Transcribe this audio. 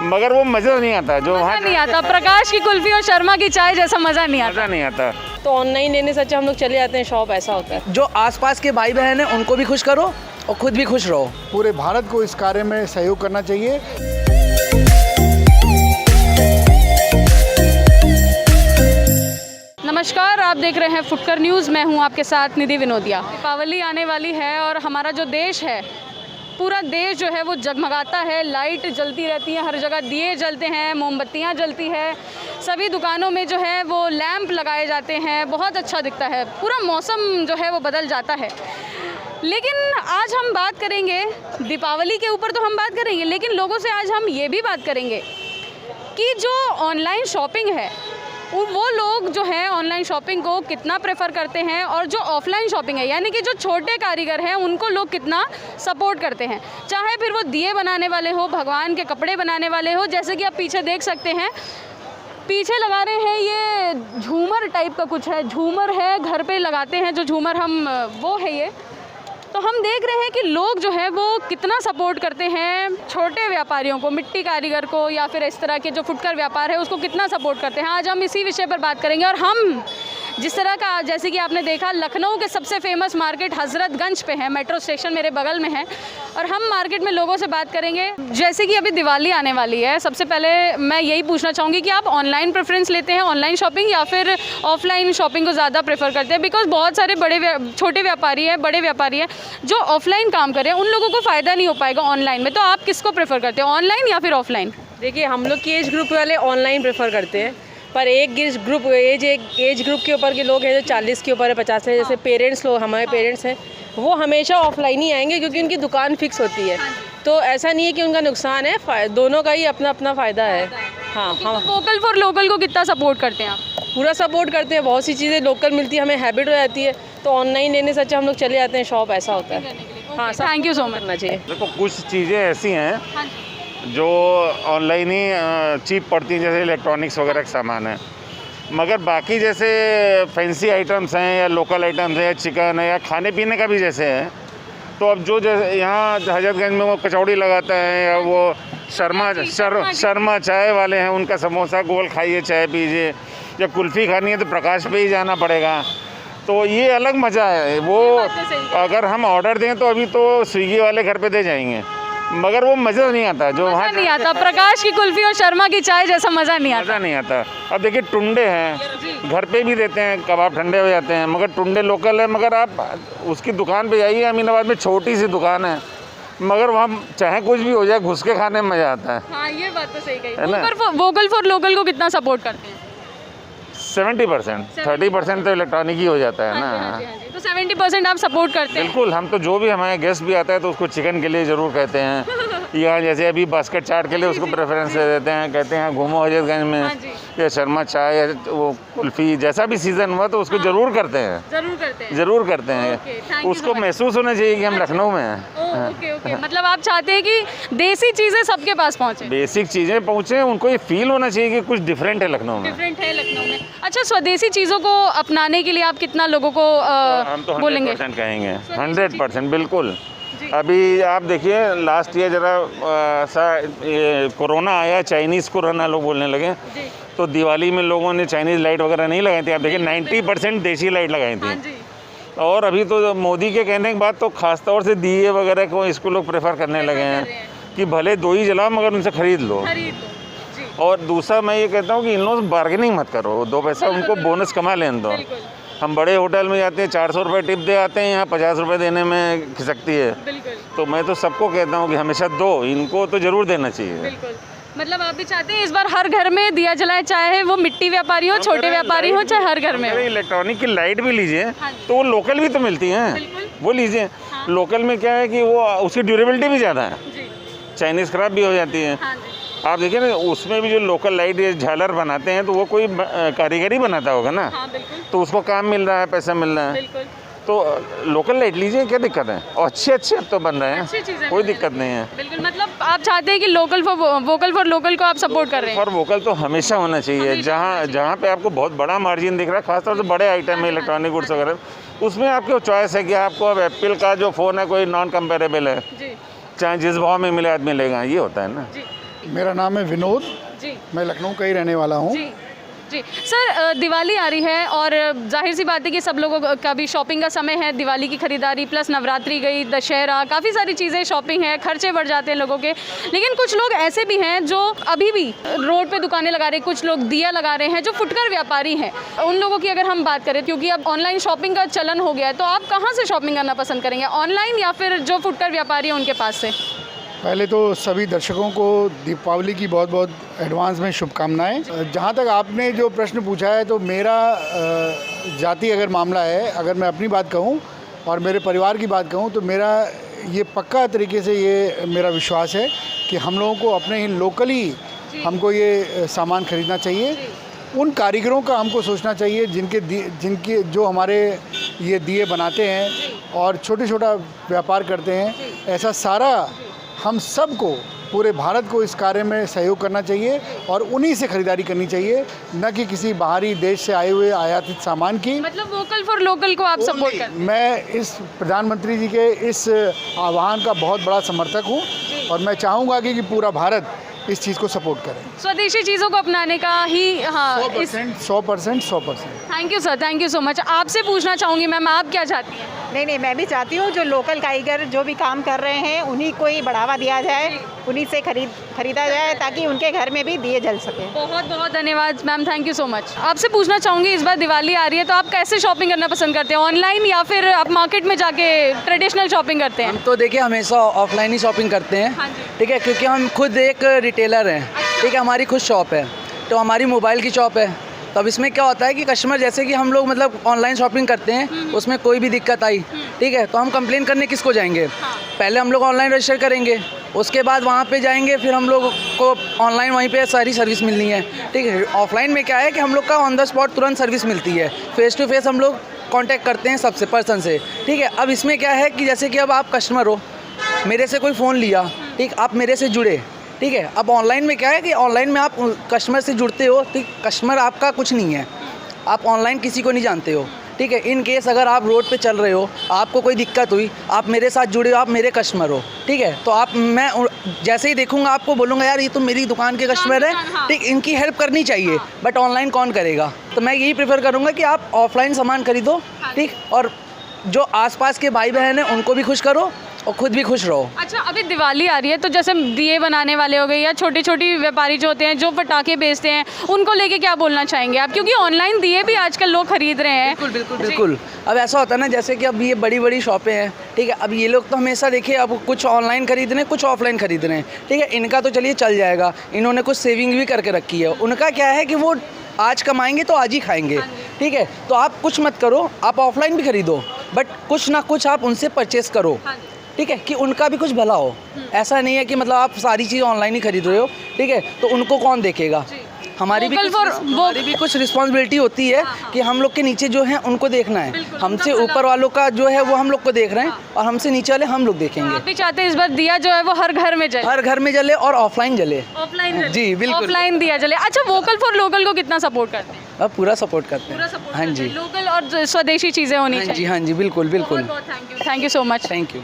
मगर वो मज़ा नहीं आता जो वहाँ नहीं आता। प्रकाश की कुल्फी और शर्मा की चाय जैसा मज़ा नहीं आता। मज़ा नहीं आता। तो ऑनलाइन लेने से अच्छा हम लोग चले जाते हैं शॉप, ऐसा होता है। जो आसपास के भाई बहन हैं उनको भी खुश करो और खुद भी खुश रहो। पूरे भारत को इस कार्य में सहयोग करना चाहिए। नमस्कार, आप देख रहे हैं फुटकर न्यूज़। मैं हूं आपके साथ निधि विनोदिया। दीपावली आने वाली है और हमारा जो देश है, पूरा देश जो है वो जगमगाता है। लाइट जलती रहती है, हर जगह दिए जलते हैं, मोमबत्तियां जलती है, सभी दुकानों में जो है वो लैंप लगाए जाते हैं। बहुत अच्छा दिखता है, पूरा मौसम जो है वो बदल जाता है। लेकिन आज हम बात करेंगे दीपावली के ऊपर, तो हम बात करेंगे, लेकिन लोगों से आज हम ये भी बात करेंगे कि जो ऑनलाइन शॉपिंग है वो लोग जो है ऑनलाइन शॉपिंग को कितना प्रेफर करते हैं, और जो ऑफलाइन शॉपिंग है यानी कि जो छोटे कारीगर हैं उनको लोग कितना सपोर्ट करते हैं। चाहे फिर वो दिए बनाने वाले हो, भगवान के कपड़े बनाने वाले हो, जैसे कि आप पीछे देख सकते हैं, पीछे लगा रहे हैं ये झूमर टाइप का कुछ है, झूमर है, घर पे लगाते हैं जो झूमर हम, वो है ये। तो हम देख रहे हैं कि लोग जो है वो कितना सपोर्ट करते हैं छोटे व्यापारियों को, मिट्टी कारीगर को, या फिर इस तरह के जो फुटकर व्यापार है उसको कितना सपोर्ट करते हैं। आज हम इसी विषय पर बात करेंगे। और हम जिस तरह का, जैसे कि आपने देखा, लखनऊ के सबसे फेमस मार्केट हज़रतगंज पे है, मेट्रो स्टेशन मेरे बगल में है, और हम मार्केट में लोगों से बात करेंगे। जैसे कि अभी दिवाली आने वाली है, सबसे पहले मैं यही पूछना चाहूँगी कि आप ऑनलाइन प्रेफरेंस लेते हैं, ऑनलाइन शॉपिंग, या फिर ऑफलाइन शॉपिंग को ज़्यादा प्रेफर करते हैं? बिकॉज बहुत सारे छोटे व्यापारी हैं, बड़े व्यापारी हैं जो ऑफलाइन काम कर रहे हैं, उन लोगों को फ़ायदा नहीं हो पाएगा ऑनलाइन में। तो आप किसको प्रेफर करते हैं, ऑनलाइन या फिर ऑफलाइन? देखिए, हम लोग की एज ग्रुप वाले ऑनलाइन प्रेफर करते हैं, पर एक एज ग्रुप के ऊपर के लोग हैं जो 40 के ऊपर है, 50 है, जैसे पेरेंट्स लोग, हमारे पेरेंट्स हैं, वो हमेशा ऑफलाइन ही आएंगे क्योंकि उनकी दुकान फिक्स होती है। तो ऐसा नहीं है कि उनका नुकसान है, दोनों का ही अपना अपना फ़ायदा है। हाँ हाँ। तो वोकल फॉर लोकल को कितना सपोर्ट करते हैं आप? पूरा सपोर्ट करते हैं। बहुत सी चीज़ें लोकल मिलती है, हमें हैबिट हो जाती है, तो ऑनलाइन लेने से अच्छा हम लोग चले जाते हैं शॉप, ऐसा होता है। हाँ, थैंक यू सो मच। करना चाहिए। देखो, कुछ चीज़ें ऐसी हैं जो ऑनलाइन ही चीप पड़ती हैं, जैसे इलेक्ट्रॉनिक्स वगैरह का सामान है, मगर बाकी जैसे फैंसी आइटम्स हैं या लोकल आइटम्स हैं या चिकन है या खाने पीने का भी जैसे है, तो अब जो जैसे यहाँ हजरतगंज में वो कचौड़ी लगाता है, या वो शर्मा चाय वाले हैं, उनका समोसा गोल खाइए, चाय पीजिए, या कुल्फ़ी खानी है तो प्रकाश पे ही जाना पड़ेगा। तो ये अलग मज़ा है। वो अगर हम ऑर्डर दें तो अभी तो स्विगी वाले घर पे दे जाएंगे, मगर वो मज़ा नहीं आता जो वहाँ नहीं आता। प्रकाश की कुल्फी और शर्मा की चाय जैसा मज़ा नहीं आता। मज़ा नहीं आता। अब देखिए, टुंडे हैं, घर पे भी देते हैं, कबाब ठंडे हो जाते हैं, मगर टुंडे लोकल है, मगर आप उसकी दुकान पे जाइए, अमीनाबाद में छोटी सी दुकान है, मगर वहाँ चाहे कुछ भी हो जाए, घुस के खाने में मज़ा आता है। हाँ, ये बात तो सही कही। है ना? वोकल फॉर लोकल को कितना सपोर्ट करते हैं? 70%, 30% तो इलेक्ट्रॉनिक ही हो जाता है ना। हाँ जी। तो 70% आप सपोर्ट करते हैं? बिल्कुल। हम तो जो भी हमारे गेस्ट भी आता है तो उसको चिकन के लिए ज़रूर कहते हैं, या जैसे अभी बास्केट चाट के लिए उसको प्रेफरेंस दे देते हैं, कहते हैं घूमो हजरतगंज में, या शर्मा चाय या वो कुल्फ़ी, जैसा भी सीज़न हुआ तो उसको ज़रूर करते हैं, ज़रूर करते हैं। उसको महसूस होना चाहिए कि हम लखनऊ में हैं। ओके। मतलब आप चाहते हैं कि देसी चीज़ें सबके पास पहुँचे, बेसिक चीज़ें पहुँचे, उनको ये फील होना चाहिए कि कुछ डिफरेंट है लखनऊ में। अच्छा, स्वदेशी चीज़ों को अपनाने के लिए आप कितना लोगों को हम तो बोलेंगे? 100% कहेंगे, 100% बिल्कुल। अभी आप देखिए, लास्ट ईयर जरा कोरोना आया, चाइनीज़ कोरोना लोग बोलने लगे, तो दिवाली में लोगों ने चाइनीज़ लाइट वगैरह नहीं लगाई थी। आप देखिए 90% देसी लाइट लगाई थी। और अभी तो मोदी के कहने के बाद तो ख़ास तौर से दिए वगैरह को इसको लोग प्रेफर करने लगे हैं कि भले दो ही जलाओ मगर उनसे ख़रीद लो। और दूसरा मैं ये कहता हूँ कि इन लोगों से बार्गेनिंग मत करो, 2 पैसा उनको बोनस कमा लेने दो। हम बड़े होटल में जाते हैं, 400 रुपये टिप दे आते हैं, यहाँ 50 रुपये देने में खिसकती है। तो मैं तो सबको कहता हूँ कि हमेशा दो, इनको तो ज़रूर देना चाहिए। मतलब आप भी चाहते हैं इस बार हर घर में दिया जलाए, चाहे वो मिट्टी व्यापारी हो, छोटे व्यापारी हो, चाहे हर घर में हो। इलेक्ट्रॉनिक की लाइट भी लीजिए तो वो लोकल भी तो मिलती हैं, वो लीजिए। लोकल में क्या है कि वो उसकी ड्यूरेबिलिटी भी ज़्यादा है, चाइनीज़ ख़राब भी हो जाती है। आप देखिए ना, उसमें भी जो लोकल लाइट या झालर बनाते हैं तो वो कोई कारीगरी बनाता होगा ना, तो उसको काम मिल रहा है, पैसा मिल रहा है। तो लोकल लाइट लीजिए, क्या दिक्कत है? और अच्छे अब तो बन रहे हैं, कोई दिक्कत नहीं है। बिल्कुल। मतलब आप चाहते हैं कि वोकल फॉर लोकल को आप सपोर्ट कर रहे हैं? फॉर वोकल तो हमेशा होना चाहिए। जहाँ पे आपको बहुत बड़ा मार्जिन दिख रहा है, खासतौर से बड़े आइटम है, इलेक्ट्रॉनिक गुड्स वगैरह, उसमें आपकी चॉइस है कि आपको अब एप्पल का जो फ़ोन है कोई नॉन कंपेरेबल है, चाहे जिस भाव में मिले आदमी लेगा, ये होता है ना। मेरा नाम है विनोद, जी मैं लखनऊ का ही रहने वाला हूँ। जी जी सर, दिवाली आ रही है और जाहिर सी बात है कि सब लोगों का भी शॉपिंग का समय है। दिवाली की खरीदारी प्लस नवरात्रि गई, दशहरा, काफ़ी सारी चीज़ें शॉपिंग है, खर्चे बढ़ जाते हैं लोगों के। लेकिन कुछ लोग ऐसे भी हैं जो अभी भी रोड पे दुकानें लगा रहे हैं, कुछ लोग दिया लगा रहे हैं, जो फुटकर व्यापारी हैं। उन लोगों की अगर हम बात करें, क्योंकि अब ऑनलाइन शॉपिंग का चलन हो गया है, तो आप कहाँ से शॉपिंग करना पसंद करेंगे, ऑनलाइन या फिर जो फुटकर व्यापारी हैं उनके पास से? पहले तो सभी दर्शकों को दीपावली की बहुत बहुत एडवांस में शुभकामनाएं। जहाँ तक आपने जो प्रश्न पूछा है, तो मेरा जाति अगर मामला है, अगर मैं अपनी बात कहूँ और मेरे परिवार की बात कहूँ, तो मेरा ये पक्का तरीके से ये मेरा विश्वास है कि हम लोगों को अपने ही लोकली हमको ये सामान खरीदना चाहिए। उन कारीगरों का हमको सोचना चाहिए जिनके जो हमारे ये दिए बनाते हैं और छोटा व्यापार करते हैं। ऐसा सारा हम सबको, पूरे भारत को इस कार्य में सहयोग करना चाहिए और उन्हीं से खरीदारी करनी चाहिए, न कि किसी बाहरी देश से आए हुए आयातित सामान की। मतलब वोकल फॉर लोकल को आप सपोर्ट करते हैं? मैं इस प्रधानमंत्री जी के इस आह्वान का बहुत बड़ा समर्थक हूँ और मैं चाहूँगा कि पूरा भारत इस चीज़ को सपोर्ट करें। स्वदेशी चीज़ों को अपनाने का ही, हाँ, 100%। Thank you sir, thank you so much. आपसे पूछना चाहूँगी मैम, आप क्या चाहती हैं? नहीं, मैं भी चाहती हूँ जो लोकल कारीगर जो भी काम कर रहे हैं उन्हीं को ही बढ़ावा दिया जाए, उन्हीं से खरीदा जाए ताकि उनके घर में भी दिए जल सके। बहुत बहुत धन्यवाद ma'am, thank you so much. आपसे पूछना चाहूँगी, इस बार दिवाली आ रही है तो आप कैसे शॉपिंग करना पसंद करते हैं, ऑनलाइन या फिर आप मार्केट में जाके ट्रेडिशनल शॉपिंग करते हैं? हम तो देखिए हमेशा ऑफलाइन ही शॉपिंग करते हैं। हाँ जी। ठीक है, क्योंकि हम खुद एक रिटेलर हैं। ठीक है, हमारी खुद शॉप है, तो हमारी मोबाइल की शॉप है। तो अब इसमें क्या होता है कि कस्टमर, जैसे कि हम लोग मतलब ऑनलाइन शॉपिंग करते हैं, उसमें कोई भी दिक्कत आई, ठीक है, तो हम कंप्लेन करने किसको जाएंगे? पहले हम लोग ऑनलाइन रजिस्टर करेंगे, उसके बाद वहाँ पे जाएंगे, फिर हम लोग को ऑनलाइन वहीं पे सारी सर्विस मिलनी है। ठीक है, ऑफलाइन में क्या है कि हम लोग का ऑन द स्पॉट तुरंत सर्विस मिलती है, फेस टू फेस हम लोग कांटेक्ट करते हैं सबसे, पर्सन से। ठीक है, अब इसमें क्या है कि जैसे कि अब आप कस्टमर हो, मेरे से कोई फ़ोन लिया, ठीक, आप मेरे से जुड़े, ठीक है। अब ऑनलाइन में क्या है कि ऑनलाइन में आप कस्टमर से जुड़ते हो, ठीक, कस्टमर आपका कुछ नहीं है, आप ऑनलाइन किसी को नहीं जानते हो। ठीक है, इन केस अगर आप रोड पे चल रहे हो, आपको कोई दिक्कत हुई, आप मेरे साथ जुड़े हो, आप मेरे कस्टमर हो, ठीक है, तो मैं जैसे ही देखूंगा आपको बोलूँगा यार ये तो मेरी दुकान के कस्टमर है, ठीक, इनकी हेल्प करनी चाहिए। बट ऑनलाइन कौन करेगा? तो मैं यही प्रेफर करूँगा कि आप ऑफलाइन सामान खरीदो, ठीक, और जो आसपास के भाई बहन हैं उनको भी खुश करो और खुद भी खुश रहो। अच्छा, अभी दिवाली आ रही है तो जैसे दिए बनाने वाले हो गए या छोटी छोटी व्यापारी जो होते हैं जो पटाखे बेचते हैं, उनको लेके क्या बोलना चाहेंगे आप? क्योंकि ऑनलाइन दिए भी आजकल लोग खरीद रहे हैं। बिल्कुल। अब ऐसा होता है ना, जैसे कि अब ये बड़ी शॉपें हैं, ठीक है, अब ये लोग तो हमेशा देखिए अब कुछ ऑनलाइन खरीद रहे हैं, कुछ ऑफलाइन खरीद रहे हैं, ठीक है, इनका तो चलिए चल जाएगा, इन्होंने कुछ सेविंग भी करके रखी है। उनका क्या है कि वो आज कमाएंगे तो आज ही खाएंगे, ठीक है, तो आप कुछ मत करो, आप ऑफलाइन भी खरीदो, बट कुछ ना कुछ आप उनसे परचेस करो, ठीक है, कि उनका भी कुछ भला हो। ऐसा नहीं है कि मतलब आप सारी चीज़ ऑनलाइन ही खरीद रहे हो, ठीक है, तो उनको कौन देखेगा? हमारी भी कुछ रिस्पॉन्सिबिलिटी होती है कि हम लोग के नीचे जो है उनको देखना है। हमसे ऊपर वालों का जो है वो हम लोग को देख रहे हैं और हमसे नीचे वाले हम लोग देखेंगे। आप भी चाहते हैं इस बार दिया जो है वो हर घर में जले? हर घर में जले और ऑफलाइन जले। ऑफलाइन? जी बिल्कुल, ऑफलाइन दिया जले। अच्छा, वोकल फॉर लोकल को कितना सपोर्ट करते हैं? अब पूरा सपोर्ट करते हैं। हाँ जी, लोकल और स्वदेशी चीज़ें होनी चाहिए। हाँ जी, बिल्कुल। Thank you so much. Thank you.